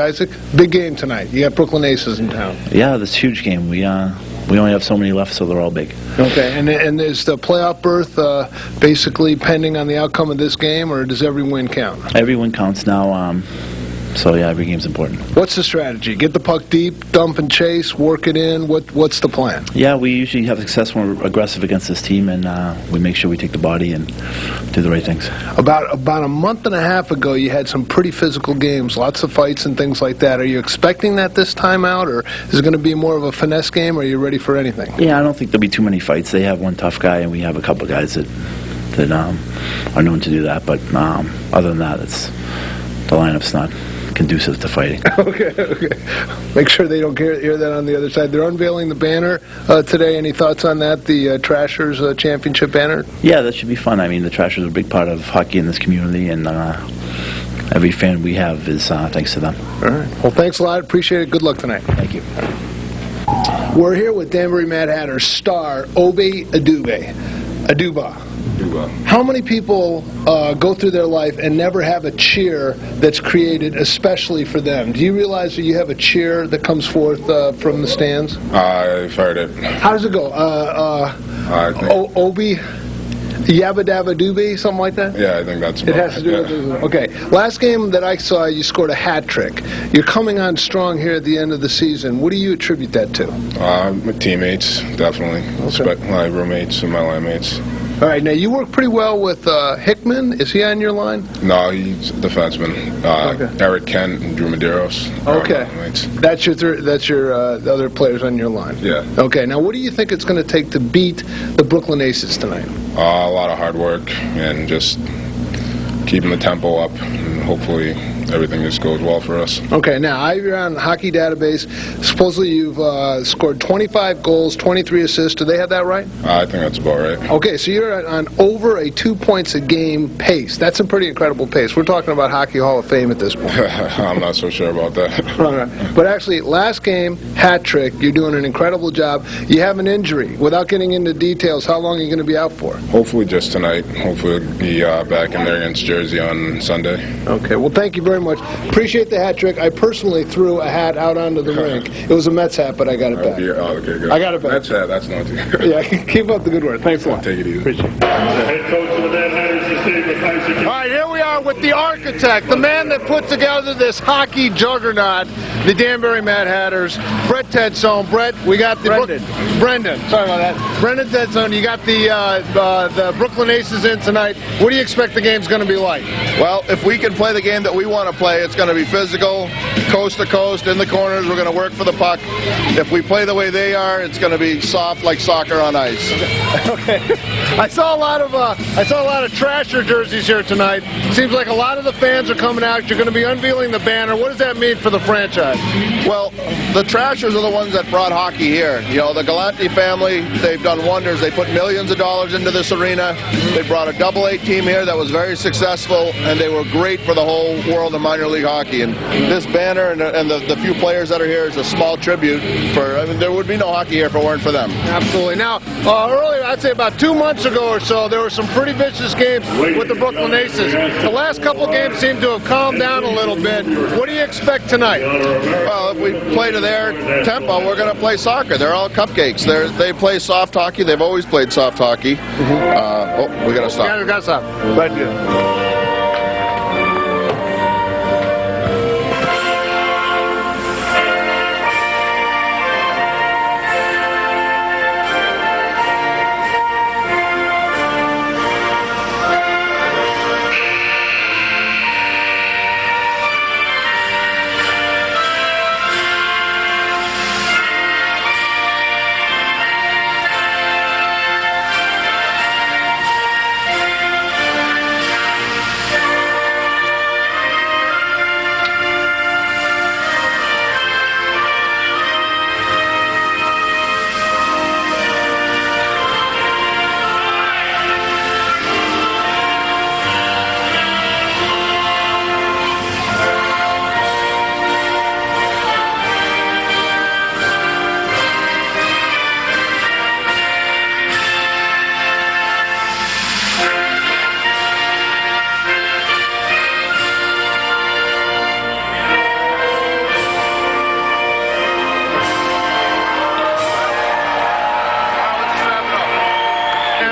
Isaac, big game tonight. You got Brooklyn Aces in town. Yeah, this huge game. We only have so many left, so they're all big. Okay, and is the playoff berth basically pending on the outcome of this game, or does every win count? Every win counts now. So yeah, every game's important. What's the strategy? Get the puck deep, dump and chase, work it in. What's the plan? Yeah, we usually have success when we're aggressive against this team, and we make sure we take the body and do the right things. About a month and a half ago, you had some pretty physical games, lots of fights and things like that. Are you expecting that this time out, or is it going to be more of a finesse game, or are you ready for anything? Yeah, I don't think there'll be too many fights. They have one tough guy, and we have a couple guys that are known to do that. But other than that, the lineup's not conducive to fighting. Okay. Make sure they don't hear that on the other side. They're unveiling the banner today. Any thoughts on that, the Trashers Championship banner? Yeah, that should be fun. I mean, the Trashers are a big part of hockey in this community, and every fan we have is thanks to them. All right. Well, thanks a lot. Appreciate it. Good luck tonight. Thank you. We're here with Danbury Mad Hatters star Obi Aduba. How many people go through their life and never have a cheer that's created especially for them? Do you realize that you have a cheer that comes forth from the stands? I've heard it. How does it go? Obi Yabba Dabba Doobie, something like that? Yeah, I think that's it has to do with it. Okay. Last game that I saw, you scored a hat trick. You're coming on strong here at the end of the season. What do you attribute that to? My teammates, definitely. Okay. My roommates and my line mates. All right, now you work pretty well with Hickman. Is he on your line? No, he's a defenseman. Okay. Eric Kent and Drew Medeiros. Okay. That's your other players on your line. Yeah. Okay, now what do you think it's going to take to beat the Brooklyn Aces tonight? A lot of hard work and just keeping the tempo up, and hopefully everything just goes well for us. Okay, now you're on Hockey Database. Supposedly you've scored 25 goals, 23 assists. Do they have that right? I think that's about right. Okay, so you're on over a 2 points a game pace. That's a pretty incredible pace. We're talking about Hockey Hall of Fame at this point. I'm not so sure about that. Right. But actually, last game, hat trick. You're doing an incredible job. You have an injury. Without getting into details, how long are you going to be out for? Hopefully just tonight. Hopefully we'll be back in there against Jersey on Sunday. Okay, well, thank you very much. Appreciate the hat trick. I personally threw a hat out onto the rink. It was a Mets hat, but I got it back. Okay, good. I got it back. Mets hat, that's not too good. Yeah, keep up the good work. Thanks a lot. Take it easy. Appreciate it. Head coach of the Mad Hatters received the Kaiser. All right, here we are with the architect, the man that put together this hockey juggernaut, the Danbury Mad Hatters, Brett Tedsone. Brett, we got the Brendan. Sorry about that. Brendan Tedsone, you got the Brooklyn Aces in tonight. What do you expect the game's going to be like? Well, if we can play the game that we want to play, it's going to be physical, coast to coast, in the corners. We're going to work for the puck. If we play the way they are, it's going to be soft like soccer on ice. Okay. I saw a lot of Trasher jerseys here tonight. Seems seems like a lot of the fans are coming out. You're going to be unveiling the banner. What does that mean for the franchise? Well, the Trashers are the ones that brought hockey here. You know, the Galante family, they've done wonders. They put millions of dollars into this arena. They brought a AA team here that was very successful, and they were great for the whole world of minor league hockey. And this banner and the few players that are here is a small tribute for, I mean, there would be no hockey here if it weren't for them. Absolutely. Now, earlier, I'd say about 2 months ago or so, there were some pretty vicious games with the Brooklyn Aces. The last couple of games seem to have calmed down a little bit. What do you expect tonight? Well, if we play to their tempo, we're going to play soccer. They're all cupcakes. They play soft hockey. They've always played soft hockey. We got to stop. Yeah, we got to stop. Thank you.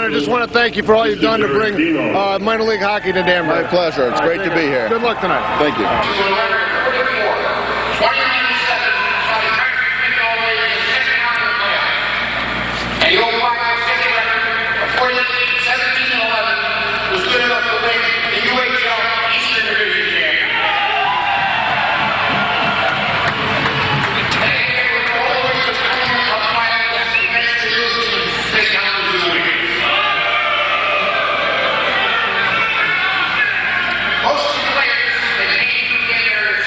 I just want to thank you for all you've done to bring minor league hockey to Danbury. My pleasure. It's great to be here. Good luck tonight. Thank you. Most of the players that came together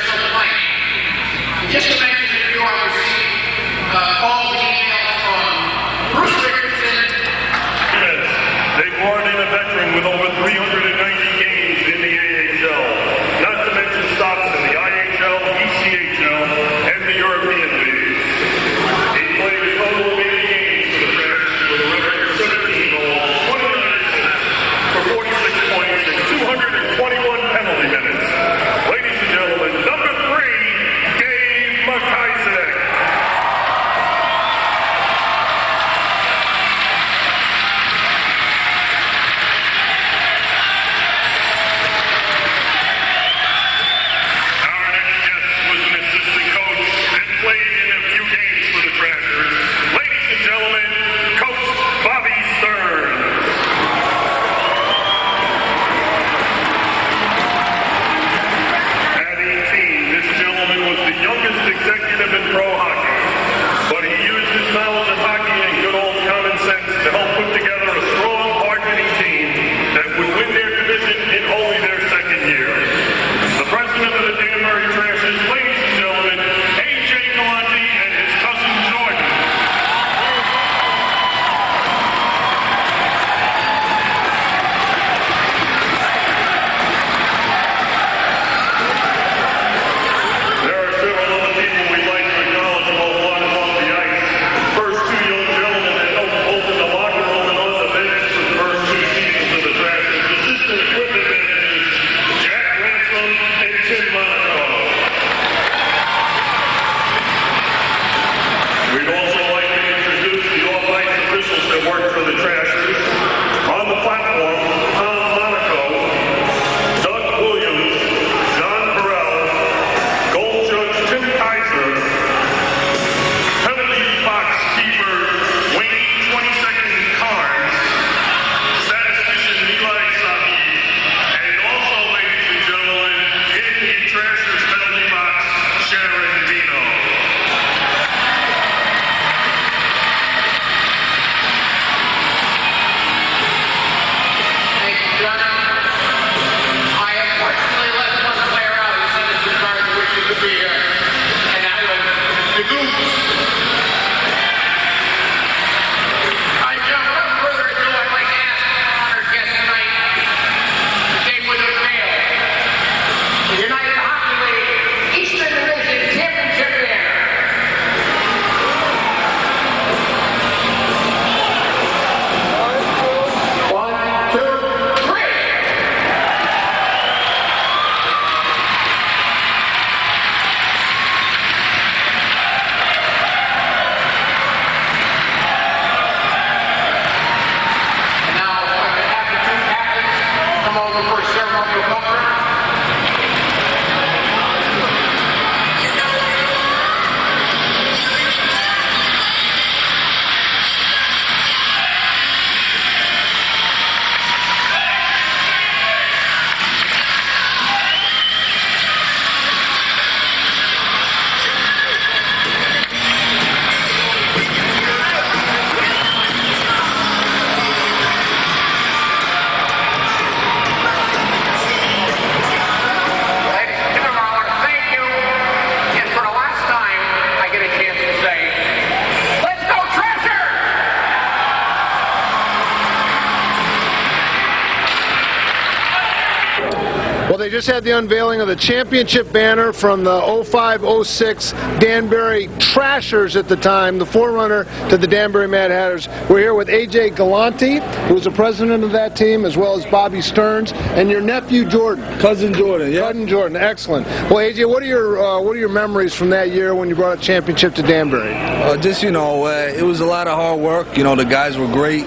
they just had the unveiling of the championship banner from the 05-06 Danbury Trashers at the time, the forerunner to the Danbury Mad Hatters. We're here with A.J. Galante, who was the president of that team, as well as Bobby Stearns, and your nephew Jordan. Cousin Jordan, yeah. Cousin Jordan, excellent. Well, A.J., what are your memories from that year when you brought a championship to Danbury? Just, it was a lot of hard work. The guys were great.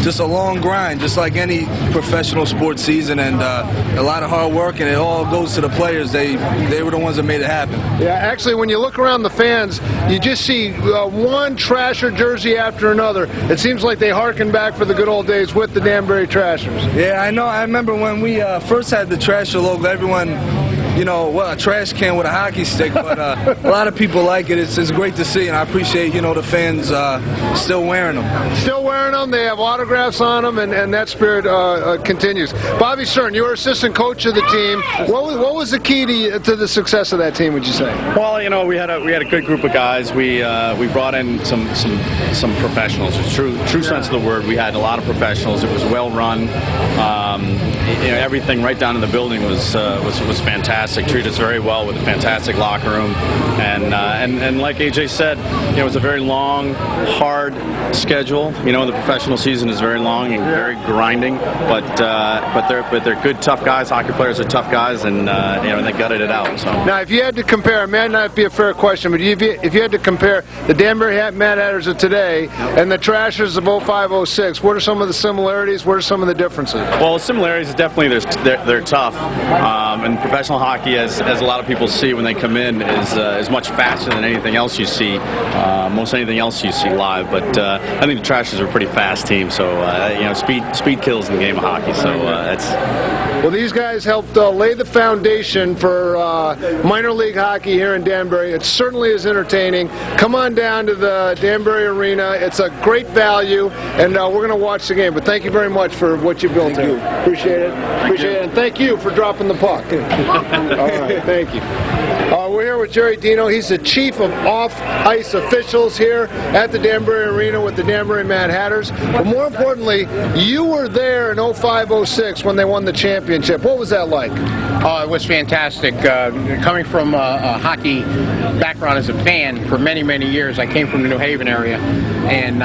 Just a long grind, just like any professional sports season, and a lot of hard work, and it all goes to the players. They were the ones that made it happen. Yeah, actually, when you look around the fans, you just see one Trasher jersey after another. It seems like they harken back for the good old days with the Danbury Trashers. Yeah, I know. I remember when we first had the Trasher logo, everyone, a trash can with a hockey stick, but a lot of people like it. It's great to see, and I appreciate, the fans still wearing them. Still wearing them. They have autographs on them, and that spirit continues. Bobby Stern, you were assistant coach of the team. What was the key to the success of that team, would you say? Well, we had a good group of guys. We brought in some professionals. It's true sense of the word. We had a lot of professionals. It was well run. Everything right down in the building was fantastic. Treated us very well with a fantastic locker room, and like AJ said, it was a very long, hard schedule. The professional season is very long and very grinding, but they're good, tough guys. Hockey players are tough guys, and they gutted it out. So now, if you had to compare, it may not be a fair question, but if you had to compare the Danbury Mad Hatters of today and the Trashers of 05-06, what are some of the similarities? What are some of the differences? Well, the similarities is definitely they're tough, and professional hockey, as a lot of people see when they come in, is much faster than anything else you see, most anything else you see live. But I think the Trashers are a pretty fast team, so speed kills in the game of hockey. So that's. Well, these guys helped lay the foundation for minor league hockey here in Danbury. It certainly is entertaining. Come on down to the Danbury Arena. It's a great value, and we're going to watch the game. But thank you very much for what you built here. Appreciate it. Appreciate it. And thank you for dropping the puck. All right, thank you. We're here with Jerry Dino. He's the chief of off-ice officials here at the Danbury Arena with the Danbury Mad Hatters. But more importantly, you were there in 05-06 when they won the championship. What was that like? It was fantastic. Coming from a hockey background as a fan for many, many years, I came from the New Haven area, and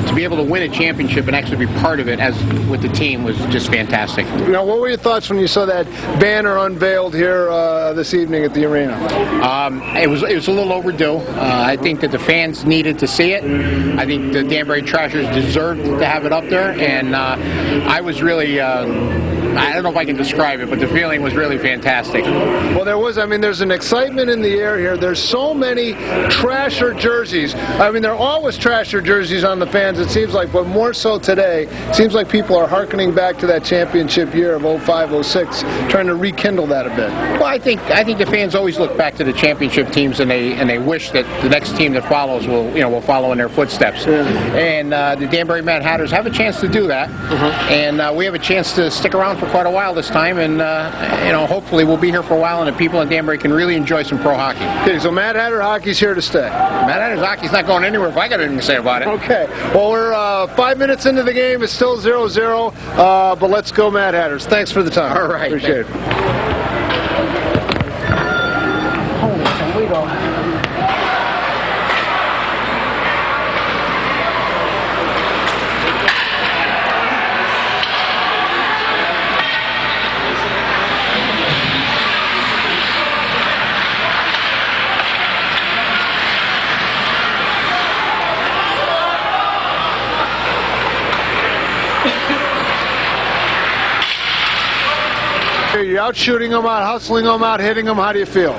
to be able to win a championship and actually be part of it as with the team was just fantastic. Now, what were your thoughts when you saw that banner unveiled here this evening at the arena? It was a little overdue. I think that the fans needed to see it. I think the Danbury Trashers deserved to have it up there, and I was really. I don't know if I can describe it, but the feeling was really fantastic. Well, there's an excitement in the air here. There's so many Trasher jerseys. There are always Trasher jerseys on the fans, it seems like, but more so today. It seems like people are hearkening back to that championship year of 05-06, trying to rekindle that a bit. Well, I think the fans always look back to the championship teams, and they wish that the next team that follows will follow in their footsteps. Yeah. And the Danbury Mad Hatters have a chance to do that, and we have a chance to stick around for quite a while this time, and hopefully we'll be here for a while, and the people in Danbury can really enjoy some pro hockey. Okay, so Mad Hatter hockey's here to stay. Mad Hatter's hockey's not going anywhere if I got anything to say about it. Okay, well, we're 5 minutes into the game. It's still 0-0, but let's go Mad Hatters. Thanks for the time. All right. Appreciate it. Holy Toledo. You're out shooting them, out hustling them, out hitting them. How do you feel?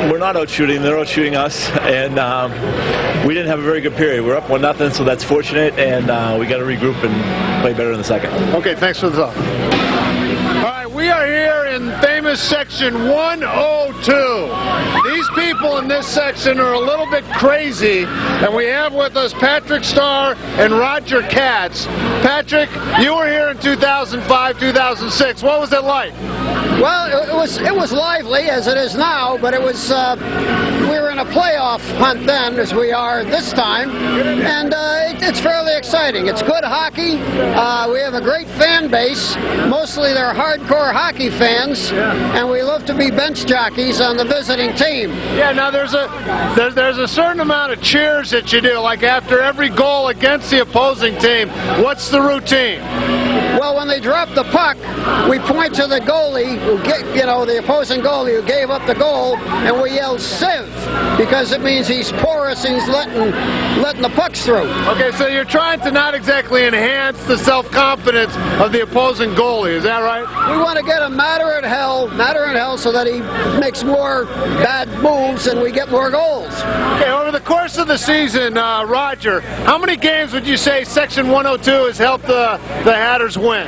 We're not out shooting; they're out shooting us, and we didn't have a very good period. We're up 1-0, so that's fortunate, and we got to regroup and play better in the second. Okay, thanks for the talk. All right, we are here in famous section 102. These people in this section are a little bit crazy, and we have with us Patrick Starr and Roger Katz. Patrick, you were here in 2005, 2006. What was it like? Well, it was lively as it is now, but it was we were in in a playoff hunt then, as we are this time, and it's fairly exciting. It's good hockey. We have a great fan base. Mostly they're hardcore hockey fans, and we love to be bench jockeys on the visiting team. Yeah, now there's a certain amount of cheers that you do, like after every goal against the opposing team. What's the routine? Well, when they drop the puck, we point to the goalie, the opposing goalie who gave up the goal, and we yell "Sieve," because it means he's porous and he's letting the pucks through. Okay, so you're trying to not exactly enhance the self-confidence of the opposing goalie, is that right? We want to get him madder in hell, so that he makes more bad moves and we get more goals. Okay, over the course of the season, Roger, how many games would you say Section 102 has helped the Hatters win?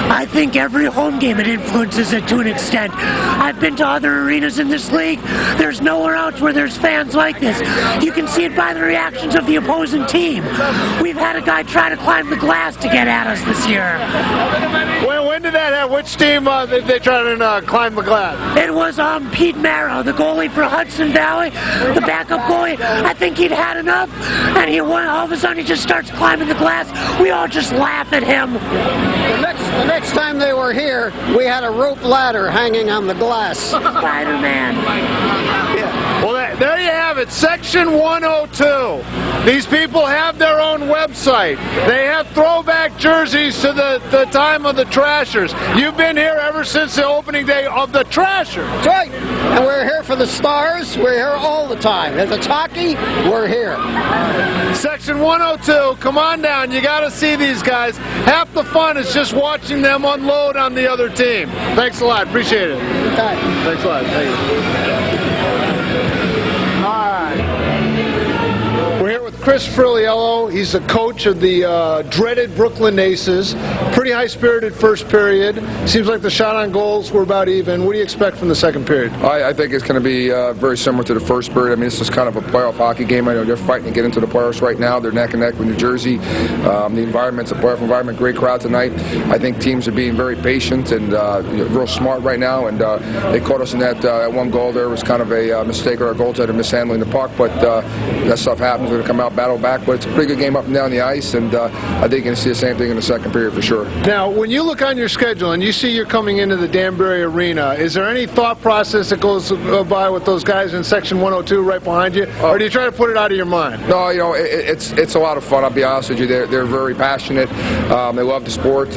I think every home game it influences it to an extent. I've been to other arenas in this league. There's nowhere else where there's fans like this. You can see it by the reactions of the opposing team. We've had a guy try to climb the glass to get at us this year. When did that happen? Which team did they try to climb the glass? It was Pete Marrow, the goalie for Hudson Valley, the backup goalie. I think he'd had enough, and all of a sudden he just starts climbing the glass. We all just laugh at him. The next time they were here, we had a rope ladder hanging on the glass. Spider-Man. Yeah. Well, there you have it, Section 102. These people have their own website. They have throwback jerseys to the time of the Trashers. You've been here ever since the opening day of the Trashers. That's right. And we're here for the Stars. We're here all the time. If it's hockey, we're here. Section 102, come on down. You got to see these guys. Half the fun is just watching them unload on the other team. Thanks a lot. Appreciate it. Thanks a lot. Thank you. All right. We're here with Chris Frilliello. He's the coach of the dreaded Brooklyn Aces. Pretty high-spirited first period. Seems like the shot on goals were about even. What do you expect from the second period? I think it's going to be very similar to the first period. I mean, this is kind of a playoff hockey game. I know they're fighting to get into the playoffs right now. They're neck and neck with New Jersey. The environment's a playoff environment. Great crowd tonight. I think teams are being very patient and real smart right now. And they caught us in that one goal there. It was kind of a mistake of our goaltender mishandling the puck. But that stuff happens. We're going to come out, battle back. But it's a pretty good game up and down the ice. And I think you're going to see the same thing in the second period for sure. Now, when you look on your schedule and you see you're coming into the Danbury Arena, is there any thought process that goes by with those guys in Section 102 right behind you? Or do you try to put it out of your mind? No, it's a lot of fun, I'll be honest with you. They're very passionate. They love the sport.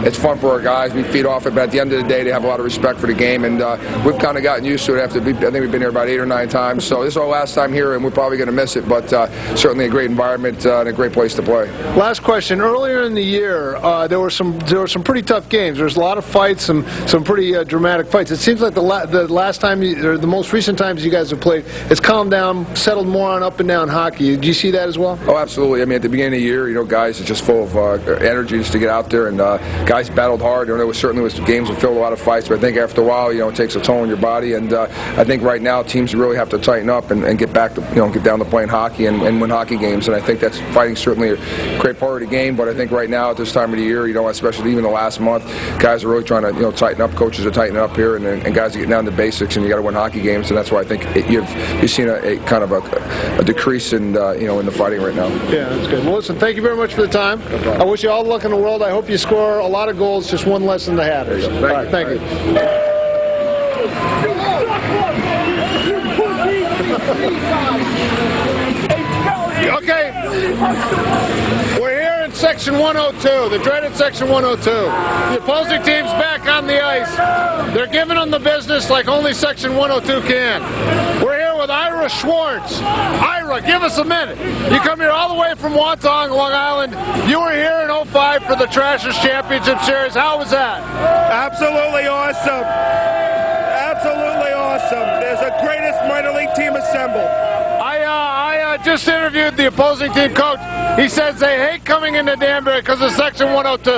It's fun for our guys. We feed off it, but at the end of the day, they have a lot of respect for the game, and we've kind of gotten used to it. I think we've been here about 8 or 9 times, so this is our last time here, and we're probably going to miss it, but certainly a great environment and a great place to play. Last question. Earlier in the year, there were some pretty tough games. There was a lot of fights, some pretty dramatic fights. It seems like the last time, or the most recent times you guys have played, it's calmed down, settled more on up and down hockey. Do you see that as well? Oh, absolutely. I mean, at the beginning of the year, guys are just full of energy just to get out there, and guys battled hard. There was certainly games that filled a lot of fights, but I think after a while, it takes a toll on your body, and I think right now teams really have to tighten up and get back to, get down to playing hockey and win hockey games, and I think that's fighting certainly a great part of the game, but I think right now at this time of the year, especially even the last month, guys are really trying to, tighten up. Coaches are tightening up here, and guys are getting down to basics, and you got to win hockey games, and that's why I think you've seen a kind of a decrease in in the fighting right now. Yeah, that's good. Well, listen, thank you very much for the time. No I wish you all the luck in the world. I hope you score a lot of goals, just one less than the Hatters. All right, thank you. Okay, we're here in Section 102, the dreaded Section 102. The opposing team's back on the ice. They're giving them the business like only Section 102 can. We're here with Ira Schwartz. Ira, give us a minute. You come here all the way from Wantagh, Long Island. You were here in 2005 for the Trashers Championship Series. How was that? Absolutely awesome. Absolutely awesome. There's the greatest minor league team assembled. I just interviewed the opposing team coach. He says they hate coming into Danbury because of Section 102.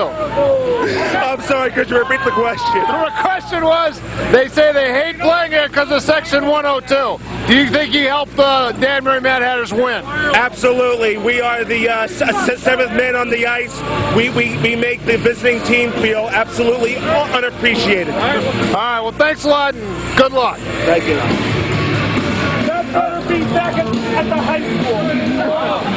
I'm sorry, could you repeat the question? The question was, they say they hate playing here because of Section 102. Do you think he helped the Danbury Mad Hatters win? Absolutely. We are the 7th man on the ice. We make the visiting team feel absolutely unappreciated. All right, well, thanks a lot and good luck. Thank you. back at the high school.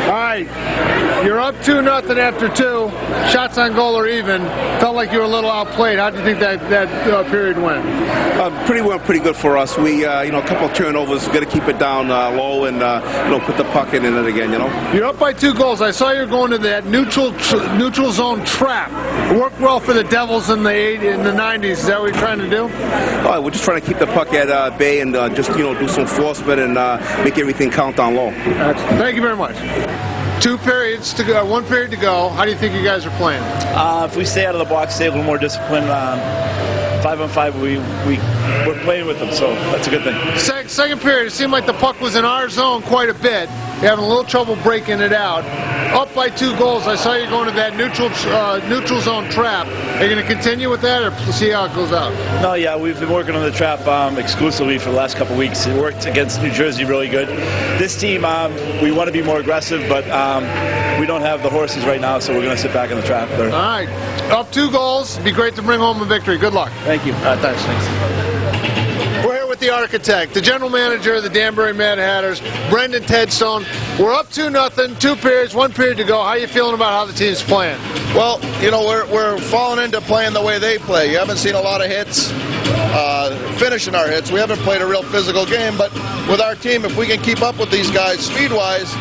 All right, you're up 2-0 after 2. Shots on goal are even. Felt like you were a little outplayed. How do you think that period went? Pretty good for us. We, a couple of turnovers. Got to keep it down low and put the puck in it again. You're up by 2 goals. I saw you going to that neutral zone trap. It worked well for the Devils in the 90s. Is that what you're trying to do? Oh, we're just trying to keep the puck at bay and just do some enforcement and make everything count down low. Thank you very much. 2 periods to go, 1 period to go. How do you think you guys are playing? If we stay out of the box, stay a little more disciplined, 5-on-5, we're playing with them, so that's a good thing. Second period, it seemed like the puck was in our zone quite a bit. You're having a little trouble breaking it out. Up by 2 goals. I saw you going to that neutral zone trap. Are you going to continue with that, or see how it goes out? No, yeah, we've been working on the trap exclusively for the last couple of weeks. It worked against New Jersey really good. This team, we want to be more aggressive, but we don't have the horses right now, so we're going to sit back in the trap. All right. Up 2 goals. It'd be great to bring home a victory. Good luck. Thank you. Thanks. We're here with the architect, the general manager of the Danbury Mad Hatters, Brendan Tedstone. We're up 2-0, 2 periods, 1 period to go. How are you feeling about how the team's playing? Well, we're falling into playing the way they play. You haven't seen a lot of hits, finishing our hits. We haven't played a real physical game, but with our team, if we can keep up with these guys speed-wise,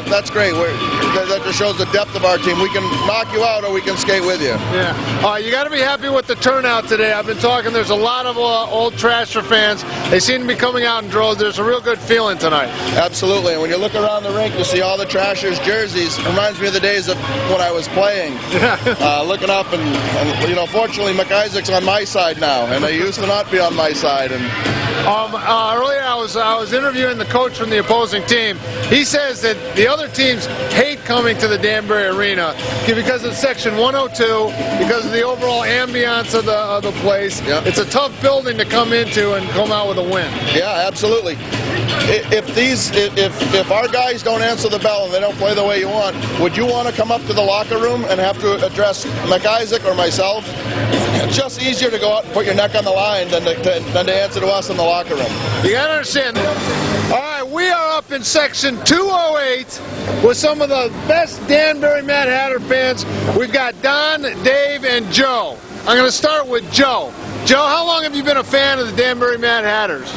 that's great. That just shows the depth of our team. We can knock you out or we can skate with you. Yeah. You got to be happy with the turnout today. I've been talking. There's a lot of old Trasher fans. They seem to be coming out in droves. There's a real good feeling tonight. Absolutely. And when you look around the rink, you see all the Trashers' jerseys. It reminds me of the days of when I was playing. Looking up and fortunately, McIsaac's on my side now, and he used to not be on my side. And earlier I was interviewing the coach from the opposing team. He says that the other teams hate coming to the Danbury Arena because of Section 102, because of the overall ambiance of the place. Yep. It's a tough building to come into and come out with a win. Yeah, absolutely. If our guys don't answer the bell and they don't play the way you want, would you want to come up to the locker room and have to address McIsaac or myself? It's just easier to go out and put your neck on the line than to answer to us in the locker room. You got to understand. All right, we are up in Section 208 with some of the best Danbury Mad Hatter fans. We've got Don, Dave, and Joe. I'm going to start with Joe. Joe, how long have you been a fan of the Danbury Mad Hatters?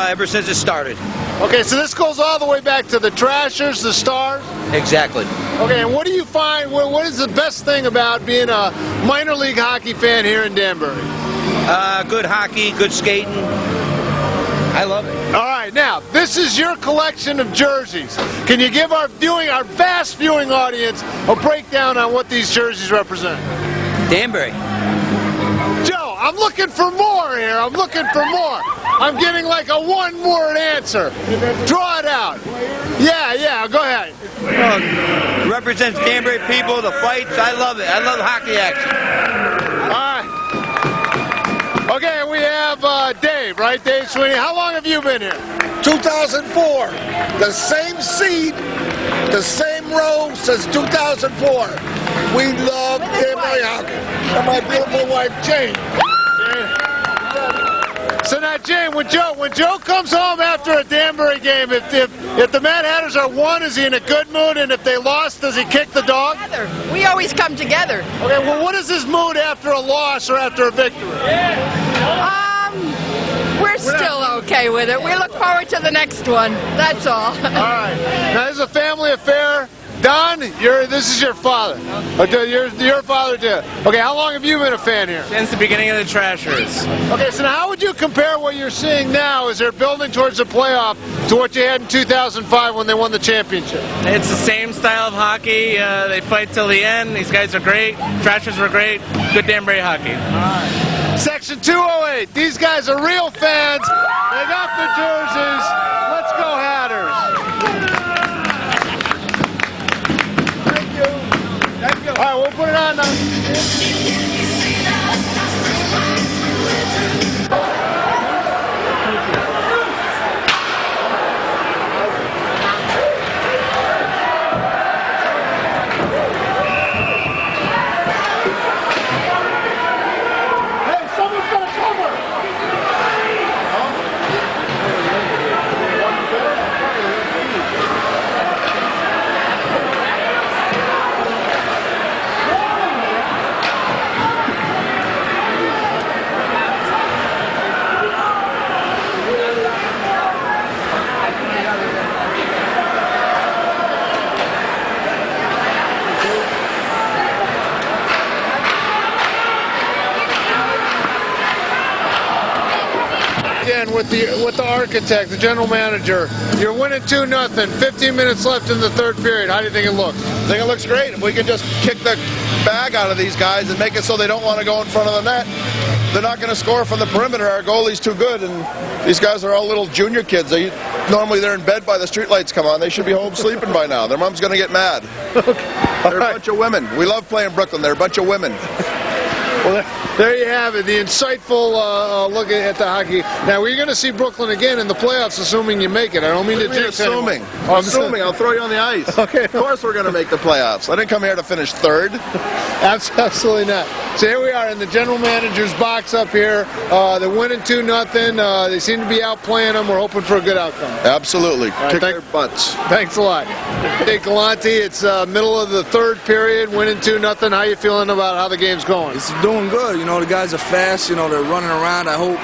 Ever since it started. Okay, so this goes all the way back to the Trashers, the Stars? Exactly. Okay, and what do you find, what is the best thing about being a minor league hockey fan here in Danbury? Good hockey, good skating. I love it. All right, now, this is your collection of jerseys. Can you give our vast viewing audience a breakdown on what these jerseys represent? Danbury. Joe, I'm looking for more here. I'm looking for more. I'm getting like a one-word answer. Draw it out. Yeah, go ahead. Well, represents Danbury people, the fights. I love it. I love hockey action. All right. Okay, we have Dave, right? Dave Sweeney. How long have you been here? 2004. The same seat, the same row since 2004. We love Danbury hockey. And my beautiful wife, Jane. So now, Jane, when Joe comes home after a Danbury game, if the Mad Hatters are won, is he in a good mood? And if they lost, does he kick the dog? We always come together. Okay, well, what is his mood after a loss or after a victory? We're still okay with it. We look forward to the next one. That's all. All right. Now, this is a family affair. Don, this is your father. Your father too. Okay, how long have you been a fan here? Since the beginning of the Trashers. Okay, so now how would you compare what you're seeing now as they're building towards the playoff to what you had in 2005 when they won the championship? It's the same style of hockey. They fight till the end. These guys are great. Trashers were great. Good Danbury hockey. All right. Section 208. These guys are real fans. They got the jerseys. Let's go Hatters. All right, we'll put it on now. Hey, someone's got to cover. with the architect, the general manager. You're winning 2-0. 15 minutes left in the third period. How do you think it looks? I think it looks great. If we can just kick the bag out of these guys and make it so they don't want to go in front of the net, they're not going to score from the perimeter. Our goalie's too good, and these guys are all little junior kids. Normally they're in bed by the streetlights come on. They should be home sleeping by now. Their mom's going to get mad. They're a bunch of women. We love playing Brooklyn. They're a bunch of women. Well, there you have it, the insightful look at the hockey. Now, we're going to see Brooklyn again in the playoffs, assuming you make it. I don't mean to jinx assuming. anyone. Assuming. I'll throw you on the ice. Okay. Of course we're going to make the playoffs. I didn't come here to finish third. Absolutely not. So here we are in the general manager's box up here. They're winning 2-0. They seem to be outplaying them. We're hoping for a good outcome. Absolutely. Right, Kick their butts. Thanks a lot. Hey, Galante, it's middle of the third period, winning 2-0. How you feeling about how the game's going? It's doing good. You know, the guys are fast. You know, they're running around. I hope,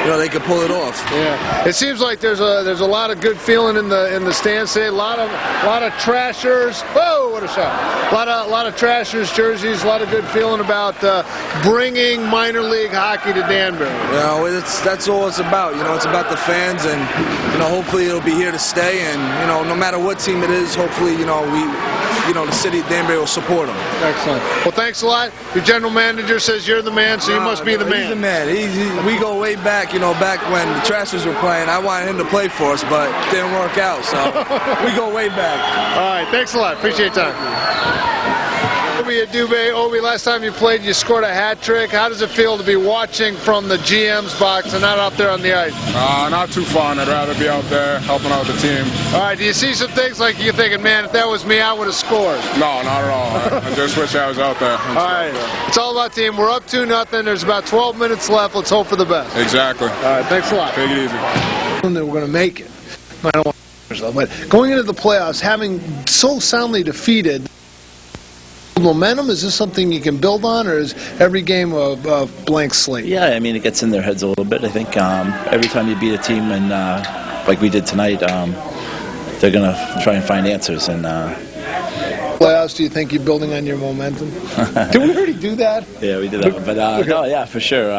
you know, they can pull it off. Yeah. It seems like there's a lot of good feeling in the stands today. A lot of Trashers. Whoa, what a shot! A lot of Trashers jerseys. A lot of good feeling about bringing minor league hockey to Danbury. You know, that's all it's about. You know, it's about the fans, and you know, hopefully it'll be here to stay. And you know, no matter what team it is, hopefully, you know, the city of Danbury will support them. Excellent. Well, thanks a lot. Your general manager says you're the man, so you must be the man. He's the man. We go way back. You know, back when the Trashers were playing, I wanted him to play for us, but it didn't work out. So we go way back. All right. Thanks a lot. Appreciate your time. Obi Adube, Obi, last time you played, you scored a hat trick. How does it feel to be watching from the GM's box and not out there on the ice? Not too fun. I'd rather be out there helping out the team. All right, do you see some things like you're thinking, man, if that was me, I would have scored? No, not at all. I just wish I was out there. All right, it's all about team. We're up 2-0. There's about 12 minutes left. Let's hope for the best. Exactly. All right, thanks a lot. Take it easy. We're going to make it. I don't want to, but going into the playoffs, having so soundly defeated, momentum, is this something you can build on, or is every game a blank slate? Yeah, I mean, it gets in their heads a little bit. I think every time you beat a team, and like we did tonight, they're going to try and find answers. And playoffs, do you think you're building on your momentum? Did we already do that? Yeah, we did that one. But no, yeah, for sure.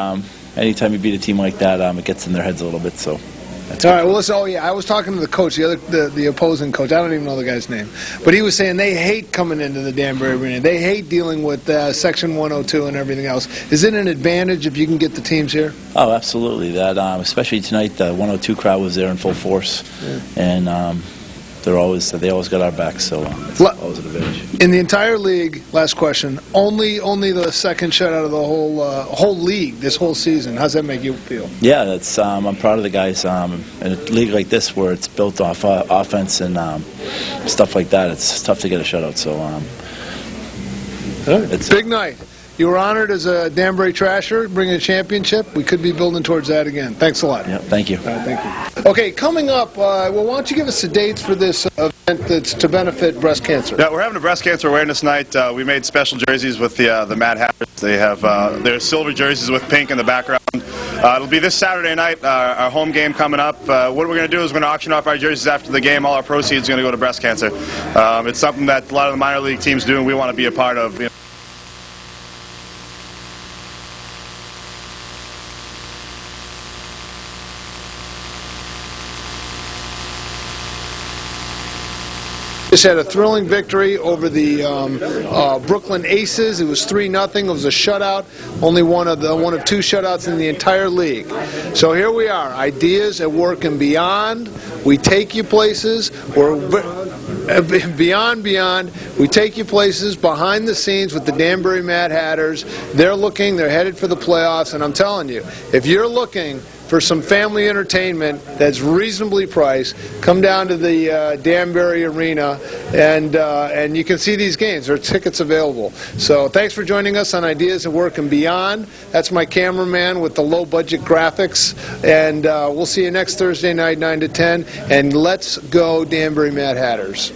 Anytime you beat a team like that, it gets in their heads a little bit. So. All right, well, listen, I was talking to the coach, the opposing coach. I don't even know the guy's name. But he was saying they hate coming into the Danbury Arena. They hate dealing with Section 102 and everything else. Is it an advantage if you can get the teams here? Oh, absolutely. That especially tonight, the 102 crowd was there in full force. Yeah. And they always got our back, so it's always an advantage. In the entire league, last question, only the second shutout of the whole league this whole season. How's that make you feel? Yeah, that's I'm proud of the guys. In a league like this where it's built off offense and stuff like that, it's tough to get a shutout. So it's big night. You were honored as a Danbury Trasher, bringing a championship. We could be building towards that again. Thanks a lot. Yeah, thank you. Thank you. Okay, coming up, well, why don't you give us the dates for this event that's to benefit breast cancer? Yeah, we're having a breast cancer awareness night. We made special jerseys with the Mad Hatters. They have their silver jerseys with pink in the background. It'll be this Saturday night, our home game coming up. What we're going to do is we're going to auction off our jerseys after the game. All our proceeds are going to go to breast cancer. It's something that a lot of the minor league teams do, and we want to be a part of. You know. Just had a thrilling victory over the Brooklyn Aces. It was 3-0. It was a shutout. Only one of two shutouts in the entire league. So here we are. Ideas at work and beyond. We take you places. We're beyond. We take you places behind the scenes with the Danbury Mad Hatters. They're headed for the playoffs. And I'm telling you, if you're looking for some family entertainment that's reasonably priced, come down to the Danbury Arena, and you can see these games. There are tickets available. So thanks for joining us on Ideas at Work and Beyond. That's my cameraman with the low-budget graphics, and we'll see you next Thursday night, 9 to 10, and let's go Danbury Mad Hatters.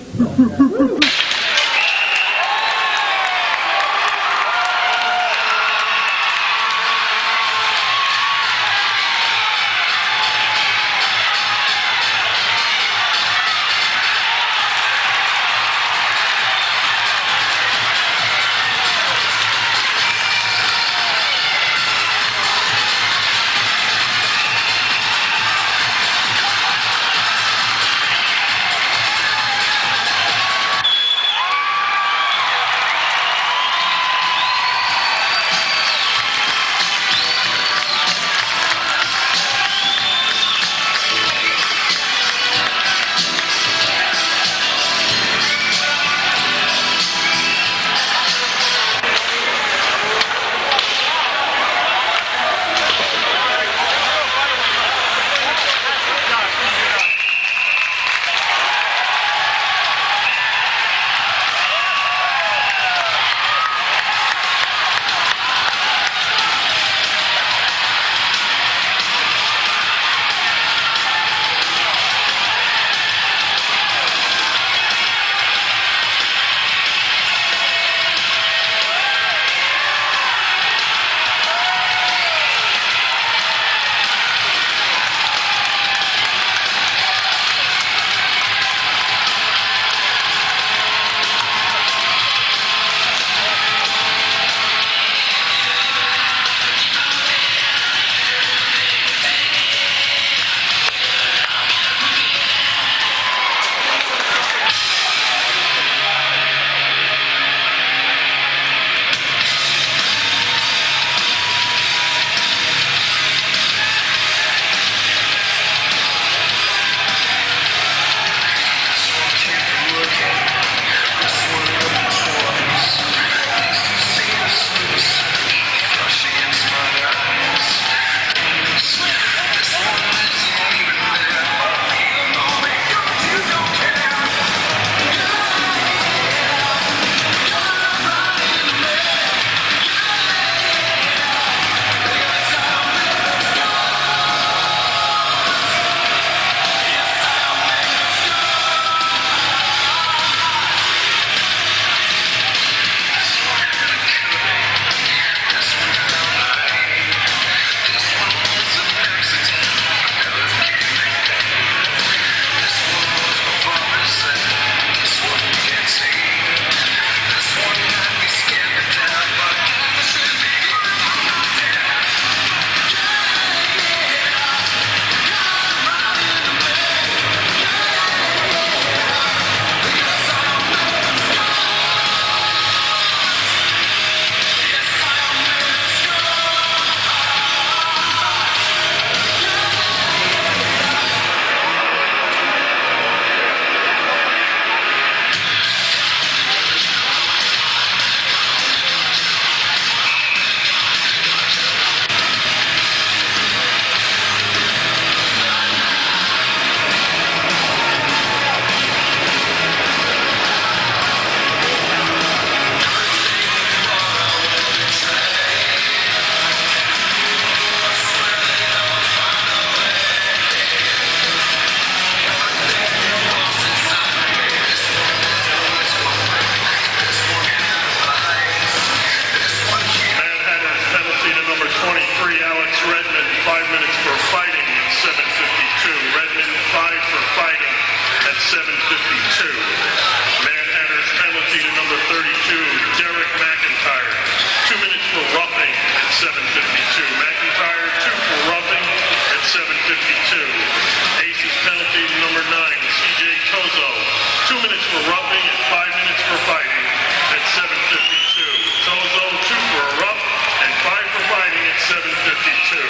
Mad Hatter's penalty to number 32, Derek McIntyre. 2 minutes for roughing at 7:52. McIntyre, 2 for roughing at 7:52. Ace's penalty to number 9, CJ Tozo. 2 minutes for roughing and 5 minutes for fighting at 7:52. Tozo, 2 for a rough and 5 for fighting at 7:52.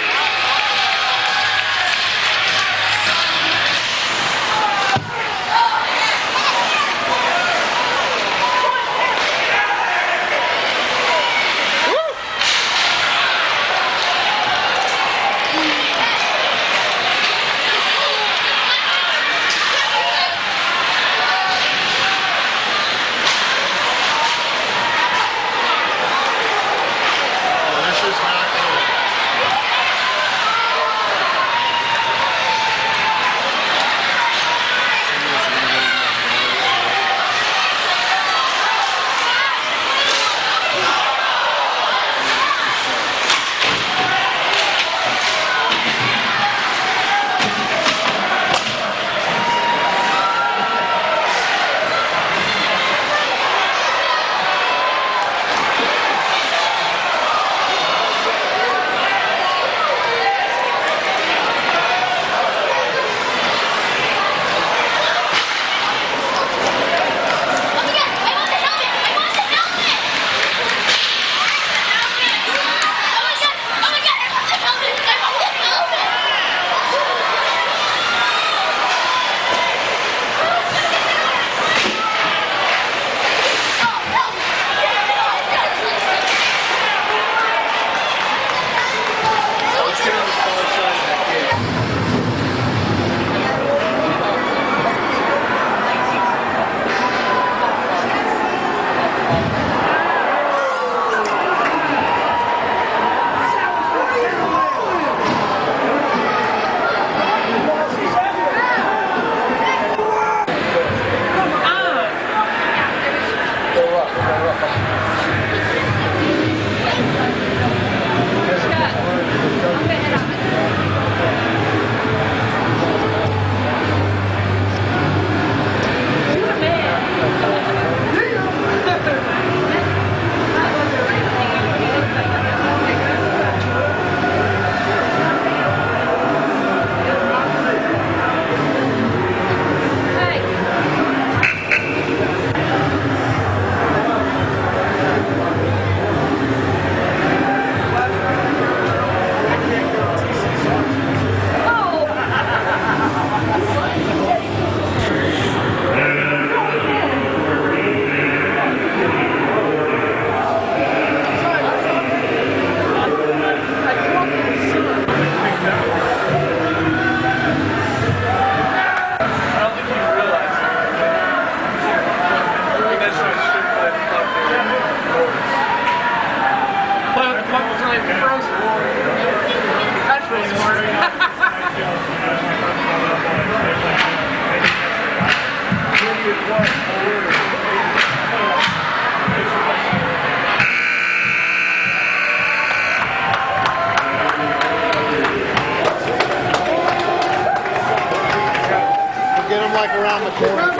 Get him like around the corner.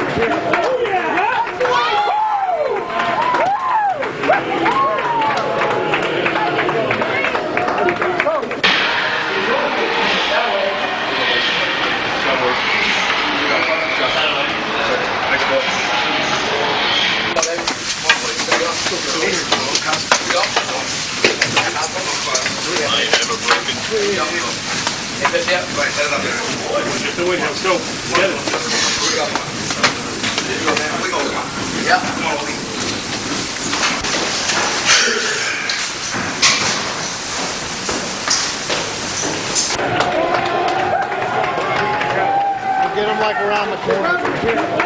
Get him like around the corner.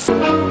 Sports.